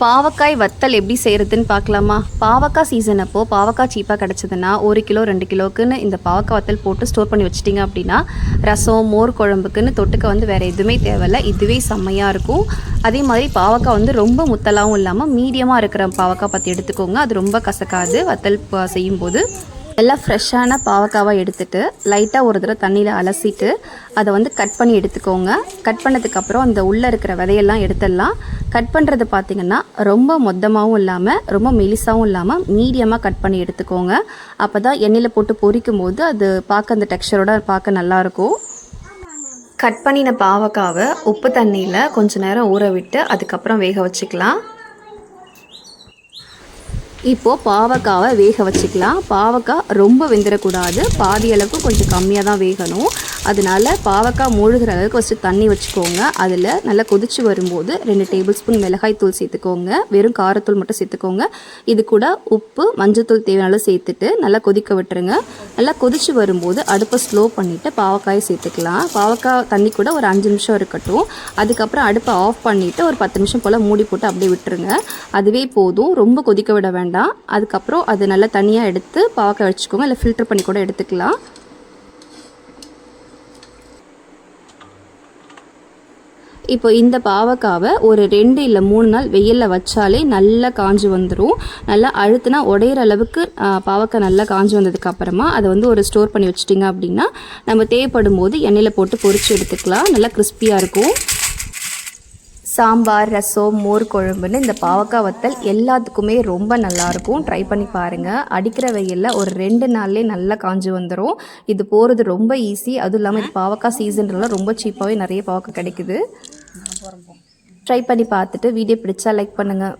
பாவக்காய் வத்தல் எப்படி செய்கிறதுன்னு பார்க்கலாமா? பாவக்காய் சீசன் அப்போது பாவக்காய் சீப்பாக கிடச்சிதுன்னா 1 கிலோ 2 கிலோக்குன்னு இந்த பாவக்காய் வத்தல் போட்டு ஸ்டோர் பண்ணி வச்சிட்டிங்க அப்படின்னா ரசம் மோர் குழம்புக்குன்னு தொட்டுக்க வேறு எதுவுமே தேவையில்லை. இதுவே செம்மையாக இருக்கும். அதே மாதிரி பாவக்காய் ரொம்ப முத்தலாகவும் இல்லாமல் மீடியமாக இருக்கிற பாவக்காய் பார்த்து எடுத்துக்கோங்க. அது ரொம்ப கசக்காது. வத்தல் செய்யும்போது எல்லாம் ஃப்ரெஷ்ஷான பாவக்காவாக எடுத்துகிட்டு லைட்டாக ஒரு தடவை தண்ணியில் அலசிட்டு அதை கட் பண்ணி எடுத்துக்கோங்க. கட் பண்ணதுக்கப்புறம் அந்த உள்ளே இருக்கிற விதையெல்லாம் எடுத்துடலாம். கட் பண்ணுறது பார்த்திங்கன்னா ரொம்ப மொத்தமாகவும் இல்லாமல் ரொம்ப மெலிசாகவும் இல்லாமல் மீடியமாக கட் பண்ணி எடுத்துக்கோங்க. அப்போ தான் எண்ணெயில் போட்டு பொரிக்கும் போது அது பார்க்க அந்த டெக்ஸ்சரோட பார்க்க நல்லாயிருக்கும். கட் பண்ணின பாவக்காவை உப்பு தண்ணியில் கொஞ்சம் நேரம் ஊற விட்டு அதுக்கப்புறம் வேக வச்சுக்கலாம். இப்போது பாவக்காவை வேக வச்சுக்கலாம். பாவக்காய் ரொம்ப வெந்துடக்கூடாது. பாதி அளவுக்கு கொஞ்சம் கம்மியாக தான் வேகணும். அதனால் பாவக்காய் மூழ்கிற அளவுக்கு ஃபஸ்ட்டு தண்ணி வச்சுக்கோங்க. அதில் நல்லா கொதித்து வரும்போது 2 டேபிள் ஸ்பூன் மிளகாய் தூள் சேர்த்துக்கோங்க. வெறும் காரத்தூள் மட்டும் சேர்த்துக்கோங்க. இது கூட உப்பு மஞ்சத்தூள் தேவையான சேர்த்துட்டு நல்லா கொதிக்க விட்டுருங்க. நல்லா கொதித்து வரும்போது அடுப்பை ஸ்லோ பண்ணிவிட்டு பாவக்காயை சேர்த்துக்கலாம். பாவக்காய் தண்ணி கூட ஒரு 5 நிமிஷம் இருக்கட்டும். அதுக்கப்புறம் அடுப்பை ஆஃப் பண்ணிவிட்டு ஒரு 10 நிமிஷம் போல் மூடி போட்டு அப்படியே விட்டுருங்க. அதுவே போதும். ரொம்ப கொதிக்க விட வேண்டாம். அதுக்கப்புறம் அது நல்லா தனியாக எடுத்து பாவக்காய் வச்சுக்கோங்க. இல்லை ஃபில்டர் பண்ணி கூட எடுத்துக்கலாம். இப்போ இந்த பாவக்காவை ஒரு 2 இல்லை 3 நாள் வெயிலில் வச்சாலே நல்லா காஞ்சி வந்துடும். நல்லா அழுத்தினா உடையிற அளவுக்கு பாவக்காய் நல்லா காஞ்சி வந்ததுக்கப்புறமா அதை ஒரு ஸ்டோர் பண்ணி வச்சிட்டிங்க அப்படின்னா நம்ம தேவைப்படும் போது எண்ணெயில் போட்டு பொரித்து எடுத்துக்கலாம். நல்லா கிறிஸ்பியாக இருக்கும். சாம்பார், ரசம், மோர் குழம்புன்னு இந்த பாவக்காய் வத்தல் எல்லாத்துக்குமே ரொம்ப நல்லாயிருக்கும். ட்ரை பண்ணி பாருங்கள். அடிக்கிற வெயிலில் ஒரு 2 நாள்லேயே நல்லா காஞ்சி வந்துடும். இது போகிறது ரொம்ப ஈஸி. அதுவும் இல்லாமல் இது பாவக்காய் சீசன்றதுலாம் ரொம்ப சீப்பாகவே நிறைய பாவக்காய் கிடைக்குது. ட்ரை பண்ணி பார்த்துட்டு வீடியோ பிடிச்சா லைக் பண்ணுங்கள்.